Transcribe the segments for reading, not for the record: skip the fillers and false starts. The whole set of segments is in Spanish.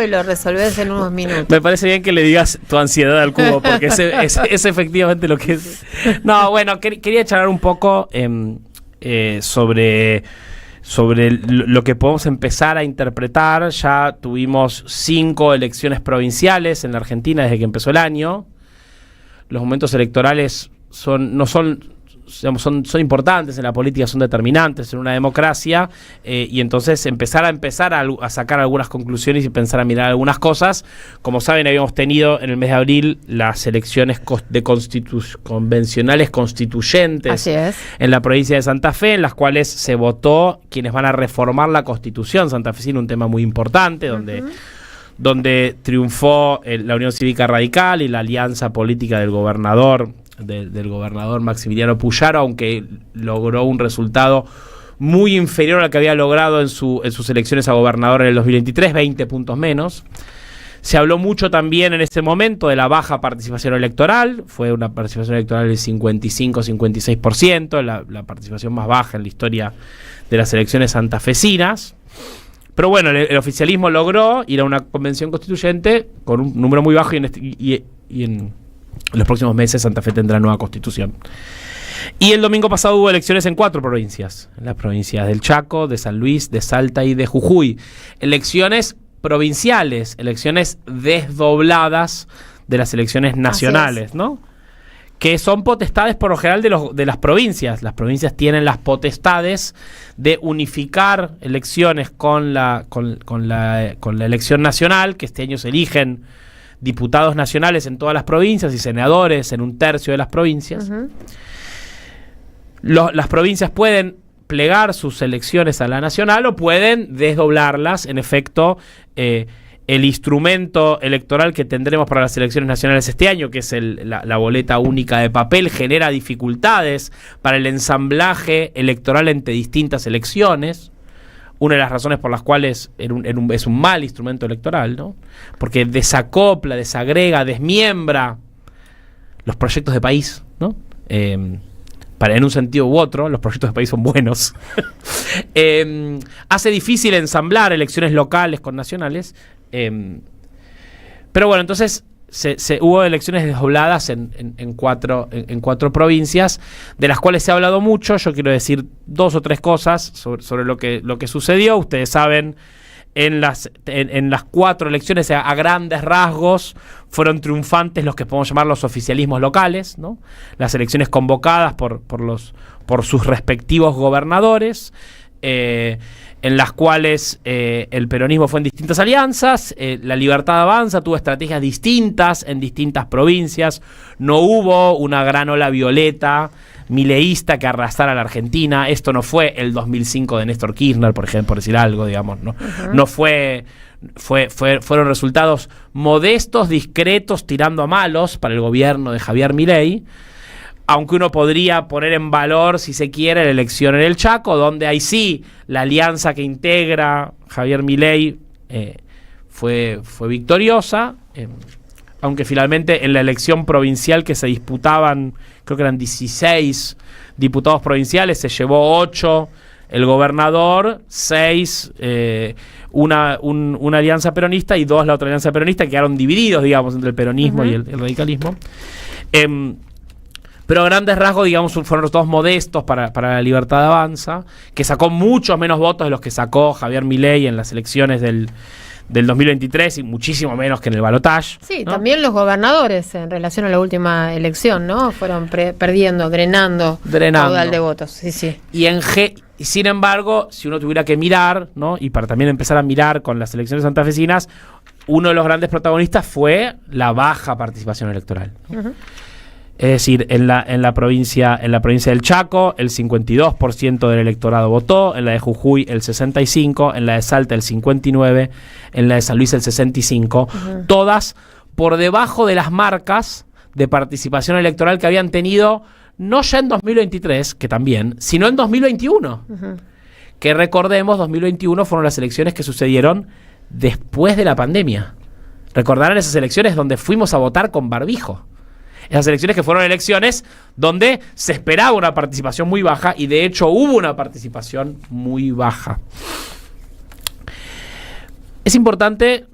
y lo resolvés en unos minutos. Me parece bien que le digas tu ansiedad al cubo, porque es efectivamente lo que es. No, bueno, quería charlar un poco sobre lo que podemos empezar a interpretar. Ya tuvimos 5 elecciones provinciales en la Argentina desde que empezó el año. Los momentos electorales son importantes en la política, son determinantes en una democracia, y entonces empezar a sacar algunas conclusiones y pensar a mirar algunas cosas. Como saben, habíamos tenido en el mes de abril las elecciones convencionales constituyentes en la provincia de Santa Fe, en las cuales se votó quienes van a reformar la Constitución santafesina, un tema muy importante, donde triunfó la Unión Cívica Radical y la alianza política del gobernador Maximiliano Puyaro, aunque logró un resultado muy inferior al que había logrado en sus elecciones a gobernador en el 2023, 20 puntos menos. Se habló mucho también en ese momento de la baja participación electoral. Fue una participación electoral del 55-56%, la participación más baja en la historia de las elecciones santafesinas. Pero bueno, el oficialismo logró ir a una convención constituyente con un número muy bajo, y en los próximos meses Santa Fe tendrá nueva constitución. Y el domingo pasado hubo elecciones en 4 provincias, en las provincias del Chaco, de San Luis, de Salta y de Jujuy. Elecciones provinciales, elecciones desdobladas de las elecciones nacionales, ¿no? Que son potestades por lo general de las provincias. Las provincias tienen las potestades de unificar elecciones con la elección nacional, que este año se eligen diputados nacionales en todas las provincias y senadores en 1/3 de las provincias. Las provincias pueden plegar sus elecciones a la nacional o pueden desdoblarlas. En efecto, el instrumento electoral que tendremos para las elecciones nacionales este año, que es la boleta única de papel, genera dificultades para el ensamblaje electoral entre distintas elecciones. Una de las razones por las cuales es un mal instrumento electoral, ¿no? Porque desacopla, desagrega, desmiembra los proyectos de país, ¿no? En un sentido u otro, los proyectos de país son buenos. Hace difícil ensamblar elecciones locales con nacionales. Pero bueno, entonces hubo elecciones desdobladas en 4 provincias, de las cuales se ha hablado mucho. Yo quiero decir 2 o 3 cosas sobre lo que sucedió. Ustedes saben, en las 4 elecciones, a grandes rasgos, fueron triunfantes los que podemos llamar los oficialismos locales, ¿no? Las elecciones convocadas por sus respectivos gobernadores, en las cuales el peronismo fue en distintas alianzas. La Libertad Avanza tuvo estrategias distintas en distintas provincias. No hubo una gran ola violeta mileísta que arrasara a la Argentina. Esto no fue el 2005 de Néstor Kirchner, por ejemplo, por decir algo, digamos, ¿no? No fueron resultados modestos, discretos, tirando a malos para el gobierno de Javier Milei. Aunque uno podría poner en valor, si se quiere, la elección en el Chaco, donde ahí sí la alianza que integra Javier Milei fue victoriosa, aunque finalmente en la elección provincial que se disputaban, creo que eran 16 diputados provinciales, se llevó 8 el gobernador, 6 una alianza peronista y 2 la otra alianza peronista, quedaron divididos, digamos, entre el peronismo y el radicalismo. Pero a grandes rasgos, digamos, fueron resultados modestos para la Libertad Avanza, que sacó muchos menos votos de los que sacó Javier Milei en las elecciones del 2023 y muchísimo menos que en el balotaje. Sí, ¿no? También los gobernadores en relación a la última elección, ¿no? Fueron perdiendo, drenando caudal de votos. Sí. Y sin embargo, si uno tuviera que mirar, ¿no? Y para también empezar a mirar con las elecciones santafesinas, uno de los grandes protagonistas fue la baja participación electoral, ¿no? Es decir, en la provincia del Chaco, el 52% del electorado votó, en la de Jujuy el 65%, en la de Salta el 59%, en la de San Luis el 65%, todas por debajo de las marcas de participación electoral que habían tenido no ya en 2023, que también, sino en 2021. Que recordemos, 2021 fueron las elecciones que sucedieron después de la pandemia. Recordarán esas elecciones donde fuimos a votar con barbijo. Esas elecciones que fueron elecciones donde se esperaba una participación muy baja, y de hecho hubo una participación muy baja. Es importante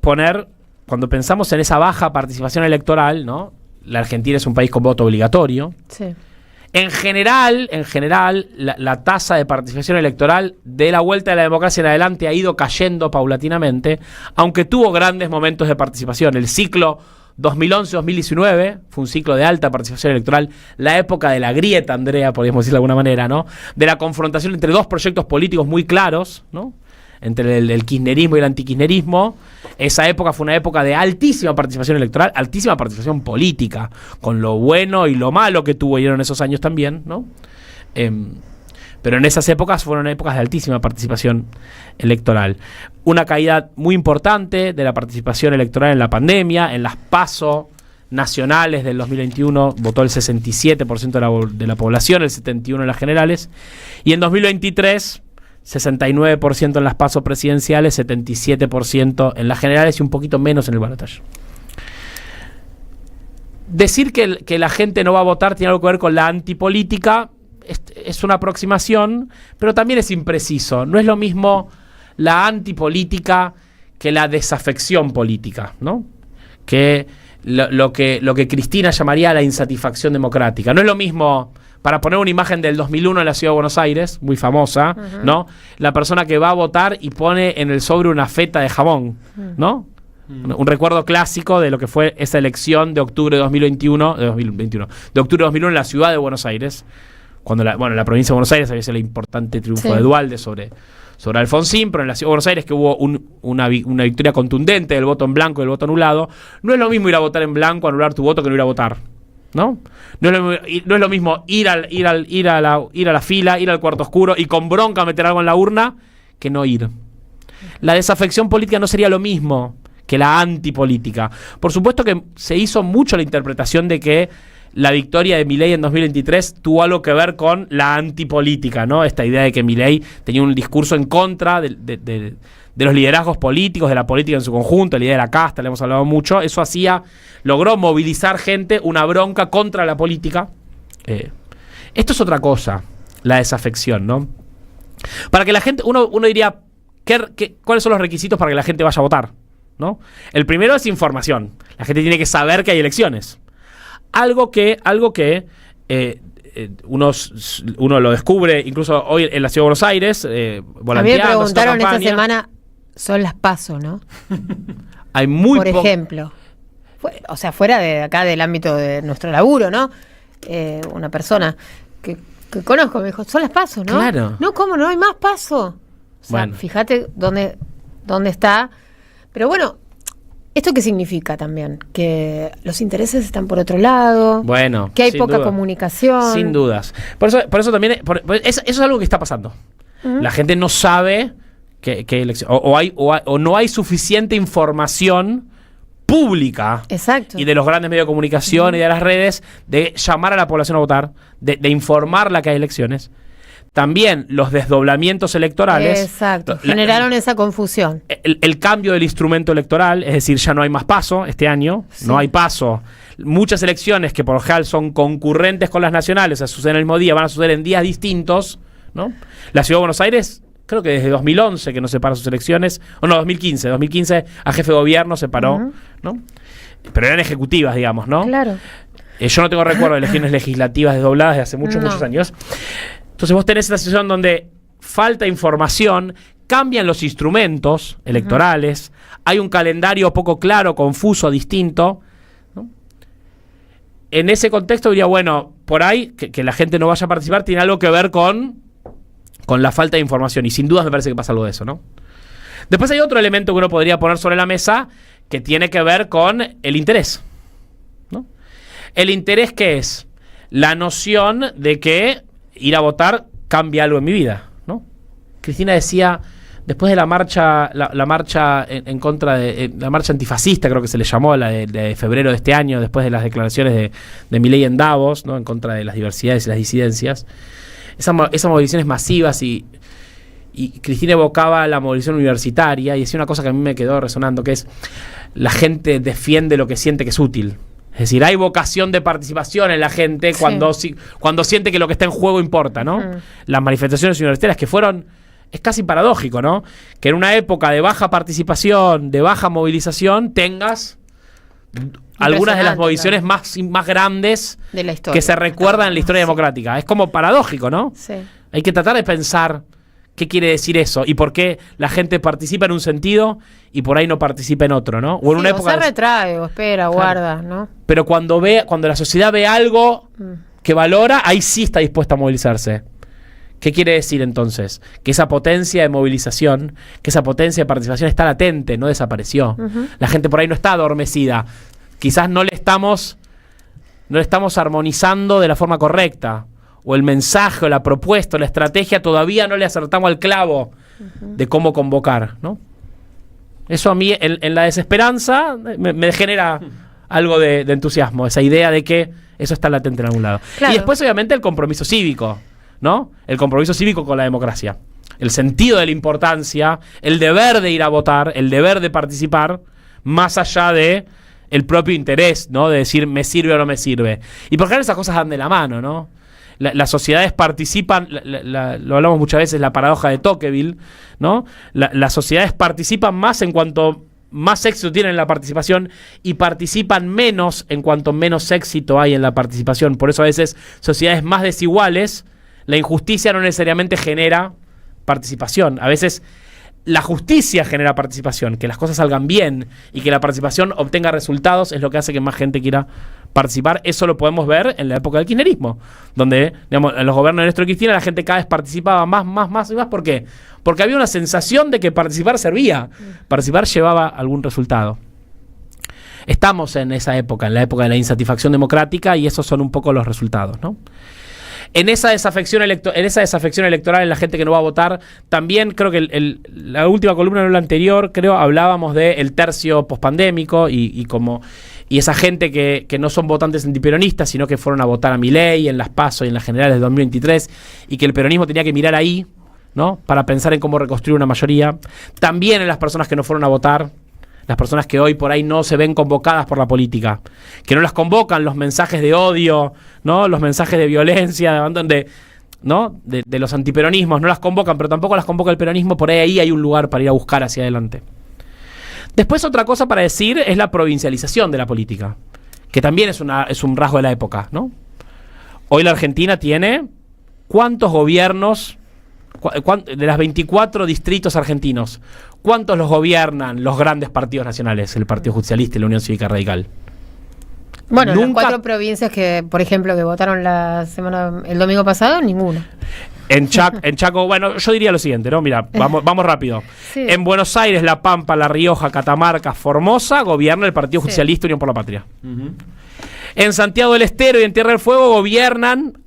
poner, cuando pensamos en esa baja participación electoral, ¿no? La Argentina es un país con voto obligatorio. Sí. En general, la tasa de participación electoral de la vuelta de la democracia en adelante ha ido cayendo paulatinamente, aunque tuvo grandes momentos de participación. El ciclo 2011-2019 fue un ciclo de alta participación electoral, la época de la grieta, Andrea, podríamos decir de alguna manera, ¿no? De la confrontación entre dos proyectos políticos muy claros, ¿no? Entre el kirchnerismo y el antikirchnerismo. Esa época fue una época de altísima participación electoral, altísima participación política, con lo bueno y lo malo que tuvieron esos años también, ¿no? Pero en esas épocas fueron épocas de altísima participación electoral. Una caída muy importante de la participación electoral en la pandemia, en las PASO nacionales del 2021 votó el 67% de la población, el 71% en las generales, y en 2023 69% en las PASO presidenciales, 77% en las generales y un poquito menos en el balotaje. Decir que la gente no va a votar tiene algo que ver con la antipolítica, es una aproximación, pero también es impreciso. No es lo mismo la antipolítica que la desafección política, ¿no? Que lo que Cristina llamaría la insatisfacción democrática. No es lo mismo, para poner una imagen del 2001 en la Ciudad de Buenos Aires, muy famosa, ¿no? La persona que va a votar y pone en el sobre una feta de jamón, ¿no? Un recuerdo clásico de lo que fue esa elección de octubre de 2021, de octubre de 2001 en la Ciudad de Buenos Aires, cuando la provincia de Buenos Aires había sido el importante triunfo de Duhalde sobre Alfonsín, pero en la Ciudad de Buenos Aires, que hubo una victoria contundente del voto en blanco y del voto anulado. No es lo mismo ir a votar en blanco, anular tu voto, que no ir a votar, ¿no? No es lo mismo ir a la fila, ir al cuarto oscuro y con bronca meter algo en la urna, que no ir. La desafección política no sería lo mismo que la antipolítica. Por supuesto que se hizo mucho la interpretación de que la victoria de Milei en 2023 tuvo algo que ver con la antipolítica, ¿no? Esta idea de que Milei tenía un discurso en contra de los liderazgos políticos, de la política en su conjunto, la idea de la casta, le hemos hablado mucho. Eso logró movilizar gente, una bronca contra la política. Esto es otra cosa, la desafección, ¿no? Para que la gente, uno diría, ¿cuáles son los requisitos para que la gente vaya a votar? ¿No? El primero es información. La gente tiene que saber que hay elecciones. Algo que uno lo descubre incluso hoy en la Ciudad de Buenos Aires, volanteando. A mí me preguntaron esta semana, son las PASO, ¿no? Hay muy Por ejemplo. O sea, fuera de acá del ámbito de nuestro laburo, ¿no? Una persona que conozco me dijo, son las PASO, ¿no? Claro. No, ¿cómo no hay más PASO? O sea, bueno, fíjate dónde está. Pero bueno, ¿esto qué significa también? Que los intereses están por otro lado, bueno, que hay poca comunicación. Sin dudas. Por eso también, eso es algo que está pasando. La gente no sabe que elección, o no hay suficiente información pública. Exacto. Y de los grandes medios de comunicación y de las redes, de llamar a la población a votar, de informarla que hay elecciones. También los desdoblamientos electorales. Exacto, generaron esa confusión. El cambio del instrumento electoral, es decir, ya no hay más PASO este año, no hay PASO. Muchas elecciones que por lo general son concurrentes con las nacionales, o sea, suceden el mismo día, van a suceder en días distintos, ¿no? La Ciudad de Buenos Aires, creo que desde 2011 que no separa sus elecciones, o no, 2015 a jefe de gobierno separó, ¿no? Pero eran ejecutivas, digamos, ¿no? Claro. Yo no tengo recuerdo de elecciones legislativas desdobladas de hace muchos años. Entonces vos tenés esta situación donde falta información, cambian los instrumentos electorales, hay un calendario poco claro, confuso, distinto, ¿no? En ese contexto diría, bueno, por ahí que la gente no vaya a participar tiene algo que ver con la falta de información, y sin duda me parece que pasa algo de eso, ¿no? Después hay otro elemento que uno podría poner sobre la mesa que tiene que ver con el interés, ¿no? El interés, ¿qué es? La noción de que ir a votar cambia algo en mi vida, ¿no? Cristina decía, después de la marcha en contra de la marcha antifascista, creo que se le llamó, la de febrero de este año, después de las declaraciones de Milei en Davos, ¿no? En contra de las diversidades y las disidencias, esas movilizaciones masivas, y Cristina evocaba la movilización universitaria y decía una cosa que a mí me quedó resonando, que es: la gente defiende lo que siente que es útil. Es decir, hay vocación de participación en la gente cuando siente que lo que está en juego importa, ¿no? Las manifestaciones universitarias que fueron es casi paradójico, ¿no? Que en una época de baja participación, de baja movilización, tengas algunas de las movilizaciones más grandes de la historia, que se recuerdan en la historia democrática. Es como paradójico, ¿no? Sí. Hay que tratar de pensar qué quiere decir eso y por qué la gente participa en un sentido y por ahí no participa en otro, ¿no? O en una época se retrae, o espera, guarda, ¿no? Pero cuando la sociedad ve algo que valora, ahí sí está dispuesta a movilizarse. ¿Qué quiere decir entonces? Que esa potencia de movilización, que esa potencia de participación está latente, no desapareció. La gente por ahí no está adormecida. Quizás no le estamos armonizando de la forma correcta. O el mensaje, o la propuesta, o la estrategia, todavía no le acertamos al clavo de cómo convocar, ¿no? Eso a mí, en la desesperanza, me genera algo de entusiasmo, esa idea de que eso está latente en algún lado. Claro. Y después, obviamente, el compromiso cívico, ¿no? El compromiso cívico con la democracia. El sentido de la importancia, el deber de ir a votar, el deber de participar, más allá de el propio interés, ¿no? De decir, ¿me sirve o no me sirve? Y por ejemplo, esas cosas dan de la mano, ¿no? Las sociedades participan, lo hablamos muchas veces, la paradoja de Tocqueville, ¿no? Las sociedades participan más en cuanto más éxito tienen en la participación y participan menos en cuanto menos éxito hay en la participación. Por eso a veces sociedades más desiguales, la injusticia no necesariamente genera participación. A veces la justicia genera participación, que las cosas salgan bien y que la participación obtenga resultados es lo que hace que más gente quiera participar. Eso lo podemos ver en la época del kirchnerismo, donde, digamos, en los gobiernos de Néstor Cristina la gente cada vez participaba más y más. ¿Por qué? Porque había una sensación de que participar servía, participar llevaba algún resultado. Estamos en esa época, en la época de la insatisfacción democrática, y esos son un poco los resultados, ¿no? En esa desafección electoral en la gente que no va a votar, también creo que la última columna, no la anterior, creo, hablábamos del tercio pospandémico y esa gente que no son votantes antiperonistas, sino que fueron a votar a Milei en las PASO y en las generales de 2023, y que el peronismo tenía que mirar ahí, ¿no? Para pensar en cómo reconstruir una mayoría. También en las personas que no fueron a votar, las personas que hoy por ahí no se ven convocadas por la política, que no las convocan los mensajes de odio, ¿no? Los mensajes de violencia, de los antiperonismos, no las convocan, pero tampoco las convoca el peronismo. Por ahí hay un lugar para ir a buscar hacia adelante. Después, otra cosa para decir es la provincialización de la política, que también es un rasgo de la época, ¿no? Hoy la Argentina tiene ¿cuántos gobiernos? De las 24 distritos argentinos, ¿cuántos los gobiernan los grandes partidos nacionales? El Partido Justicialista y la Unión Cívica Radical. Bueno, las 4 provincias que, por ejemplo, que votaron el domingo pasado, ninguna. En Chaco, bueno, yo diría lo siguiente, ¿no? Mira, vamos rápido. Sí. En Buenos Aires, La Pampa, La Rioja, Catamarca, Formosa, gobierna el Partido Justicialista y Unión por la Patria. En Santiago del Estero y en Tierra del Fuego gobiernan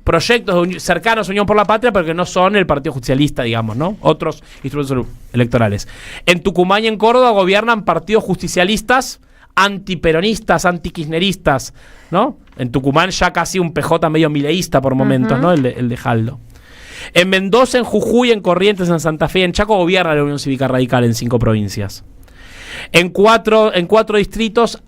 proyectos cercanos a Unión por la Patria, pero que no son el Partido Justicialista, digamos, ¿no? Otros instrumentos electorales. En Tucumán y en Córdoba gobiernan partidos justicialistas, antiperonistas, antikirchneristas, ¿no? En Tucumán ya casi un PJ medio mileísta por momentos, ¿no? El de Jaldo. En Mendoza, en Jujuy, en Corrientes, en Santa Fe y en Chaco gobierna la Unión Cívica Radical en 5 provincias. En cuatro distritos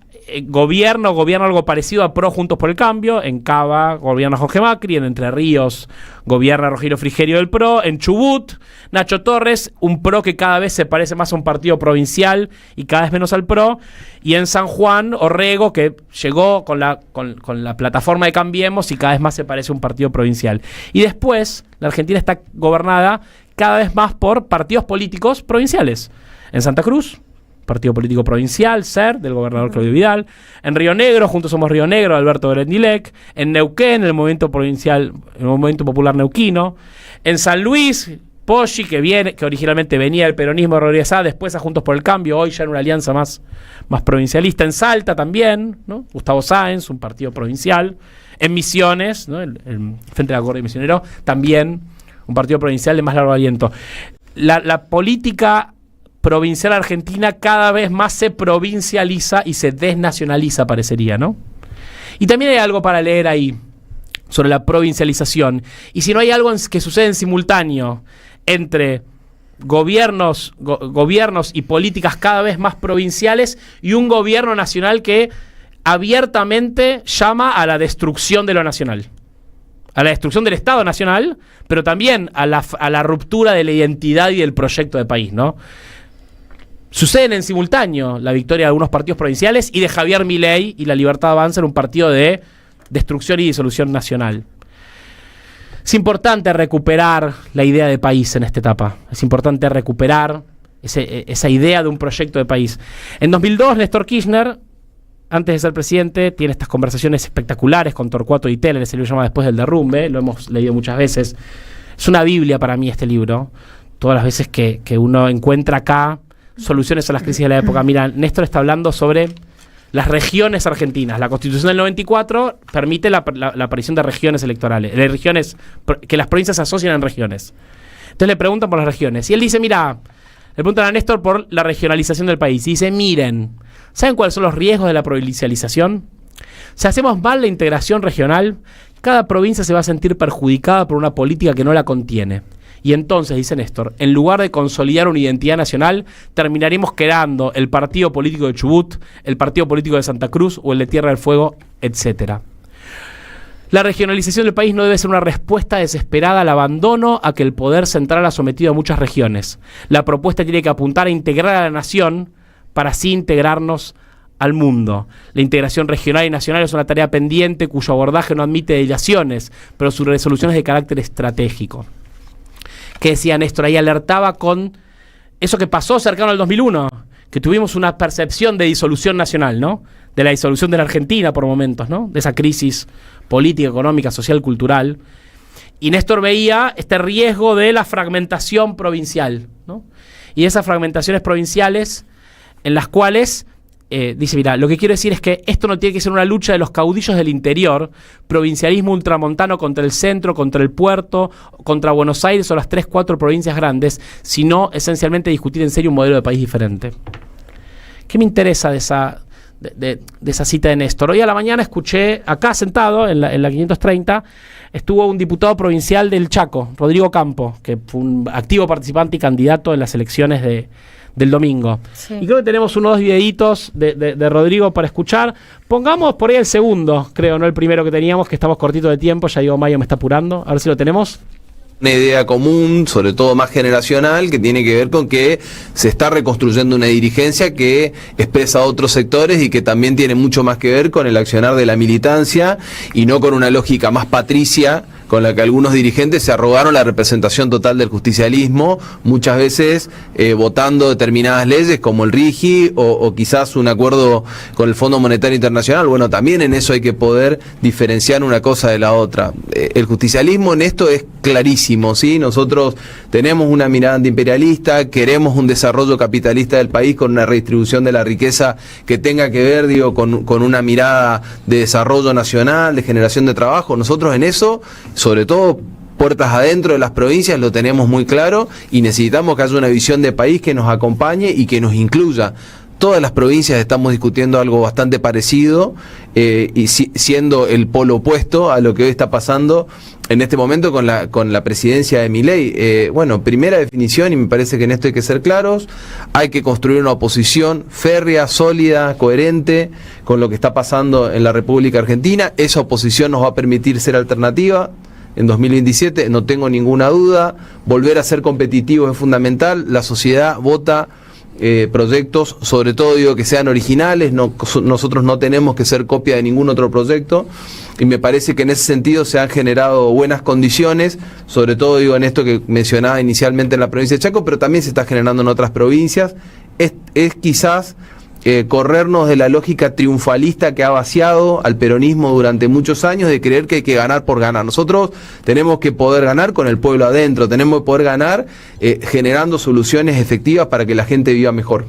gobierna algo parecido a PRO, Juntos por el Cambio. En Cava gobierna Jorge Macri, en Entre Ríos gobierna Rogelio Frigerio del PRO, en Chubut Nacho Torres, un PRO que cada vez se parece más a un partido provincial y cada vez menos al PRO, y en San Juan Orrego, que llegó con la plataforma de Cambiemos y cada vez más se parece a un partido provincial. Y después la Argentina está gobernada cada vez más por partidos políticos provinciales. En Santa Cruz, partido político provincial, SER, del gobernador Claudio Vidal. En Río Negro, Juntos Somos Río Negro, Alberto Grendilec. En Neuquén, el movimiento provincial, el movimiento popular neuquino. En San Luis, Poggi, que originalmente venía del peronismo de Rodríguez A, después a Juntos por el Cambio, hoy ya en una alianza más provincialista. En Salta también, ¿no? Gustavo Sáenz, un partido provincial. En Misiones, ¿no? El Frente de la Guardia Misionero, también un partido provincial de más largo aliento. La política provincial argentina cada vez más se provincializa y se desnacionaliza, parecería, ¿no? Y también hay algo para leer ahí sobre la provincialización. Y si no hay algo que sucede en simultáneo entre gobiernos y políticas cada vez más provinciales y un gobierno nacional que abiertamente llama a la destrucción de lo nacional, a la destrucción del Estado Nacional, pero también a la ruptura de la identidad y del proyecto de país, ¿no? Suceden en simultáneo la victoria de algunos partidos provinciales y de Javier Milei y la Libertad Avanza en un partido de destrucción y disolución nacional. Es importante recuperar la idea de país en esta etapa. Es importante recuperar esa idea de un proyecto de país. En 2002, Néstor Kirchner, antes de ser presidente, tiene estas conversaciones espectaculares con Torcuato Di Teller, se lo llama Después del derrumbe, lo hemos leído muchas veces. Es una biblia para mí este libro. Todas las veces que uno encuentra acá soluciones a las crisis de la época. Mira, Néstor está hablando sobre las regiones argentinas. La Constitución del 94 permite la aparición de regiones electorales, de regiones, que las provincias se asocien en regiones. Entonces le preguntan por las regiones. Y él dice, mira, le preguntan a Néstor por la regionalización del país. Y dice, miren, ¿saben cuáles son los riesgos de la provincialización? Si hacemos mal la integración regional, cada provincia se va a sentir perjudicada por una política que no la contiene. Y entonces, dice Néstor, en lugar de consolidar una identidad nacional, terminaremos creando el partido político de Chubut, el partido político de Santa Cruz o el de Tierra del Fuego, etc. La regionalización del país no debe ser una respuesta desesperada al abandono a que el poder central ha sometido a muchas regiones. La propuesta tiene que apuntar a integrar a la nación para así integrarnos al mundo. La integración regional y nacional es una tarea pendiente cuyo abordaje no admite dilaciones, pero su resolución es de carácter estratégico. Que decía Néstor, ahí alertaba con eso que pasó cercano al 2001, que tuvimos una percepción de disolución nacional, ¿no? De la disolución de la Argentina por momentos, ¿no? De esa crisis política, económica, social, cultural. Y Néstor veía este riesgo de la fragmentación provincial, ¿no? Y esas fragmentaciones provinciales en las cuales dice, mira, lo que quiero decir es que esto no tiene que ser una lucha de los caudillos del interior, provincialismo ultramontano contra el centro, contra el puerto, contra Buenos Aires o las 3-4 provincias grandes, sino esencialmente discutir en serio un modelo de país diferente. ¿Qué me interesa de esa cita de Néstor? Hoy a la mañana escuché, acá sentado, en la 530, estuvo un diputado provincial del Chaco, Rodrigo Campo, que fue un activo participante y candidato en las elecciones del domingo. Sí. Y creo que tenemos unos 2 videitos de Rodrigo para escuchar. Pongamos por ahí el segundo, creo, no el primero que teníamos, que estamos cortitos de tiempo. Ya digo, Mayo me está apurando. A ver si lo tenemos. Una idea común, sobre todo más generacional, que tiene que ver con que se está reconstruyendo una dirigencia que expresa a otros sectores y que también tiene mucho más que ver con el accionar de la militancia y no con una lógica más patricia con la que algunos dirigentes se arrogaron la representación total del justicialismo, muchas veces votando determinadas leyes como el RIGI o quizás un acuerdo con el Fondo Monetario Internacional. Bueno, también en eso hay que poder diferenciar una cosa de la otra. El justicialismo en esto es clarísimo, ¿sí? Nosotros tenemos una mirada antiimperialista, queremos un desarrollo capitalista del país con una redistribución de la riqueza que tenga que ver, digo, con una mirada de desarrollo nacional, de generación de trabajo. Nosotros en eso, sobre todo puertas adentro de las provincias, lo tenemos muy claro y necesitamos que haya una visión de país que nos acompañe y que nos incluya. Todas las provincias estamos discutiendo algo bastante parecido y siendo el polo opuesto a lo que hoy está pasando en este momento con la presidencia de Milei. Bueno, primera definición, y me parece que en esto hay que ser claros, hay que construir una oposición férrea, sólida, coherente con lo que está pasando en la República Argentina. Esa oposición nos va a permitir ser alternativa en 2027, no tengo ninguna duda. Volver a ser competitivos es fundamental. La sociedad vota proyectos, sobre todo digo que sean originales, nosotros no tenemos que ser copia de ningún otro proyecto, y me parece que en ese sentido se han generado buenas condiciones, sobre todo digo en esto que mencionaba inicialmente en la provincia de Chaco, pero también se está generando en otras provincias. Es quizás corrernos de la lógica triunfalista que ha vaciado al peronismo durante muchos años, de creer que hay que ganar por ganar. Nosotros tenemos que poder ganar con el pueblo adentro, tenemos que poder ganar generando soluciones efectivas para que la gente viva mejor.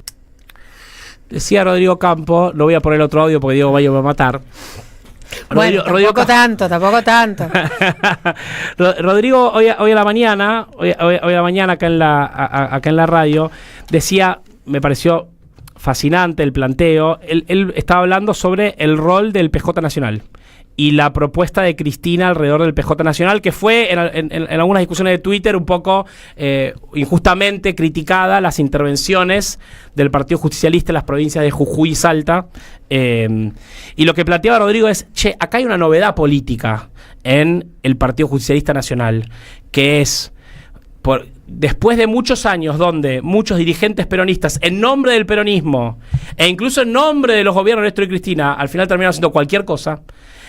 Decía Rodrigo Campo, lo voy a poner otro audio porque Diego Mayo me va a matar. Bueno, tampoco tanto. Rodrigo hoy a la mañana, acá en la radio, decía, me pareció fascinante el planteo. Él estaba hablando sobre el rol del PJ Nacional y la propuesta de Cristina alrededor del PJ Nacional, que fue en algunas discusiones de Twitter un poco injustamente criticada las intervenciones del Partido Justicialista en las provincias de Jujuy y Salta. Y lo que planteaba Rodrigo es, acá hay una novedad política en el Partido Justicialista Nacional, que es, después de muchos años donde muchos dirigentes peronistas, en nombre del peronismo, e incluso en nombre de los gobiernos de Néstor y Cristina, al final terminaron haciendo cualquier cosa,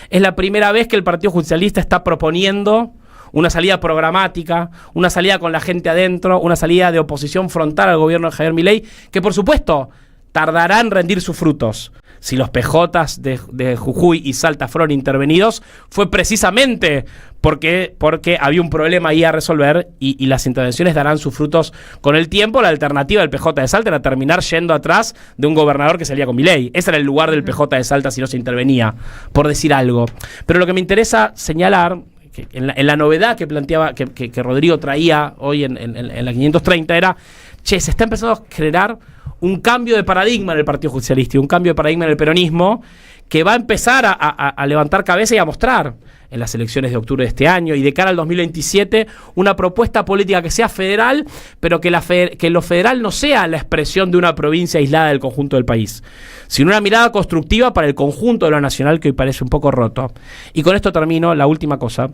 es la primera vez que el Partido Justicialista está proponiendo una salida programática, una salida con la gente adentro, una salida de oposición frontal al gobierno de Javier Milei, que por supuesto tardará en rendir sus frutos. Si los PJs de Jujuy y Salta fueron intervenidos, fue precisamente porque había un problema ahí a resolver y las intervenciones darán sus frutos con el tiempo. La alternativa del PJ de Salta era terminar yendo atrás de un gobernador que salía con Milei. Ese era el lugar del PJ de Salta si no se intervenía, por decir algo. Pero lo que me interesa señalar, que en la novedad que planteaba, que Rodrigo traía hoy en la 530 era, se está empezando a generar un cambio de paradigma en el Partido Justicialista y un cambio de paradigma en el peronismo que va a empezar a levantar cabeza y a mostrar en las elecciones de octubre de este año y de cara al 2027 una propuesta política que sea federal, pero que lo federal no sea la expresión de una provincia aislada del conjunto del país, sino una mirada constructiva para el conjunto de lo nacional que hoy parece un poco roto. Y con esto termino la última cosa.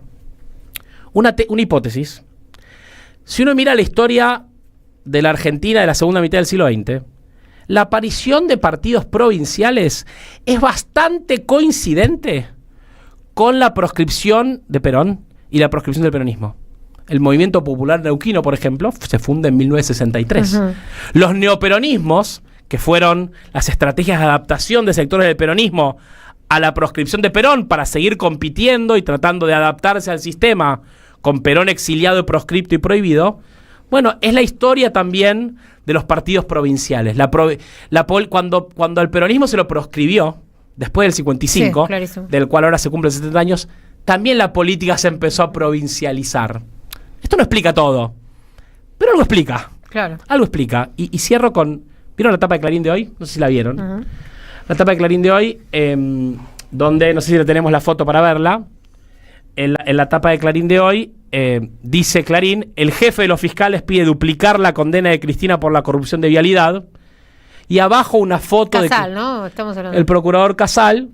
Una hipótesis. Si uno mira la historia de la Argentina de la segunda mitad del siglo XX, la aparición de partidos provinciales es bastante coincidente con la proscripción de Perón y la proscripción del peronismo. El Movimiento Popular Neuquino, por ejemplo, se funda en 1963. Uh-huh. Los neoperonismos, que fueron las estrategias de adaptación de sectores del peronismo a la proscripción de Perón para seguir compitiendo y tratando de adaptarse al sistema con Perón exiliado y proscripto y prohibido, bueno, es la historia también de los partidos provinciales. Cuando al peronismo se lo proscribió, después del 55, sí, del cual ahora se cumplen 70 años, también la política se empezó a provincializar. Esto no explica todo, pero algo explica. Claro. Algo explica. Y cierro con... ¿Vieron la tapa de Clarín de hoy? No sé si la vieron. Uh-huh. La tapa de Clarín de hoy, donde, no sé si le tenemos la foto para verla, en la tapa de Clarín de hoy, dice Clarín, el jefe de los fiscales pide duplicar la condena de Cristina por la corrupción de vialidad, y abajo una foto Casal, ¿no? Estamos hablando. El procurador Casal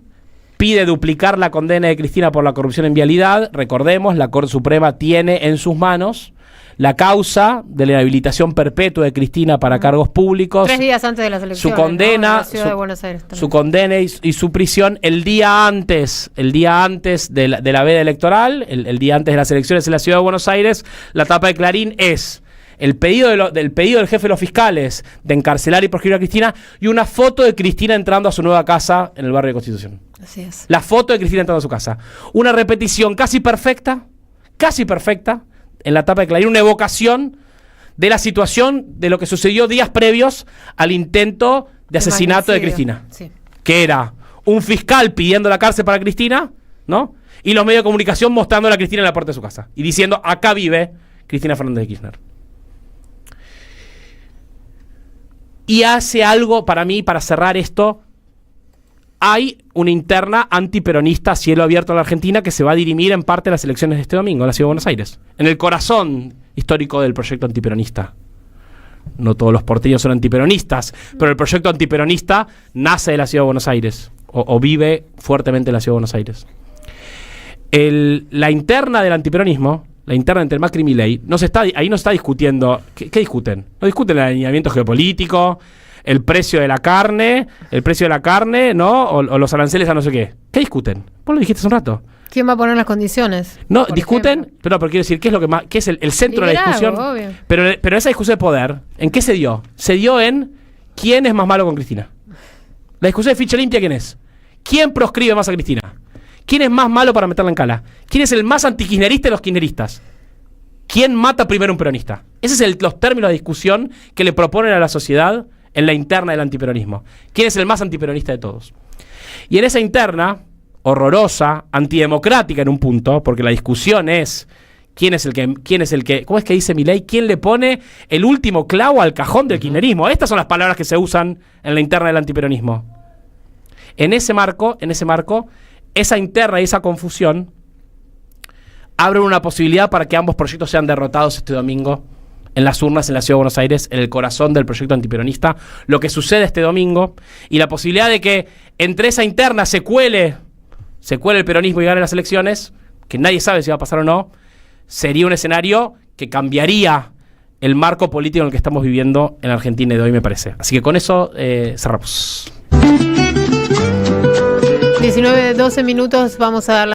pide duplicar la condena de Cristina por la corrupción en vialidad. Recordemos, la Corte Suprema tiene en sus manos la causa de la inhabilitación perpetua de Cristina para cargos públicos. 3 días antes de las elecciones. Su condena, ¿no? En la ciudad de Buenos Aires también. Su condena y su prisión el día antes de la veda electoral, el día antes de las elecciones en la ciudad de Buenos Aires. La tapa de Clarín es el pedido del jefe de los fiscales de encarcelar y proscribir a Cristina y una foto de Cristina entrando a su nueva casa en el barrio de Constitución. Así es. La foto de Cristina entrando a su casa. Una repetición casi perfecta, en la tapa de Clarín, una evocación de la situación de lo que sucedió días previos al intento de asesinato de Cristina. Sí. Que era un fiscal pidiendo la cárcel para Cristina, ¿no? Y los medios de comunicación mostrando a Cristina en la puerta de su casa. Y diciendo, acá vive Cristina Fernández de Kirchner. Y hace algo, para mí, para cerrar esto, hay una interna antiperonista a cielo abierto en la Argentina que se va a dirimir en parte en las elecciones de este domingo en la Ciudad de Buenos Aires, en el corazón histórico del proyecto antiperonista. No todos los porteños son antiperonistas, pero el proyecto antiperonista nace de la Ciudad de Buenos Aires, o vive fuertemente en la Ciudad de Buenos Aires. La interna del antiperonismo, la interna entre Macri y Milei, ahí no está discutiendo. ¿Qué discuten? No discuten el alineamiento geopolítico, el precio de la carne, ¿no? O los aranceles a no sé qué. ¿Qué discuten? Vos lo dijiste hace un rato. ¿Quién va a poner las condiciones? No, discuten, pero quiero decir, ¿qué es lo que más, qué es el centro de la discusión? Obvio. Pero esa discusión de poder, ¿en qué se dio? Se dio en quién es más malo con Cristina. La discusión de ficha limpia, ¿quién es? ¿Quién proscribe más a Cristina? ¿Quién es más malo para meterla en cala? ¿Quién es el más antikirchnerista de los kirchneristas? ¿Quién mata primero a un peronista? Esos son los términos de discusión que le proponen a la sociedad en la interna del antiperonismo. ¿Quién es el más antiperonista de todos? Y en esa interna, horrorosa, antidemocrática en un punto, porque la discusión es quién es el que, ¿cómo es que dice Milei? ¿Quién le pone el último clavo al cajón del kirchnerismo? Estas son las palabras que se usan en la interna del antiperonismo. En ese marco, esa interna y esa confusión abren una posibilidad para que ambos proyectos sean derrotados este domingo en las urnas en la Ciudad de Buenos Aires, en el corazón del proyecto antiperonista, lo que sucede este domingo, y la posibilidad de que entre esa interna se cuele el peronismo y gane las elecciones, que nadie sabe si va a pasar o no, sería un escenario que cambiaría el marco político en el que estamos viviendo en Argentina de hoy, me parece. Así que con eso cerramos. 19, 12 minutos, vamos a dar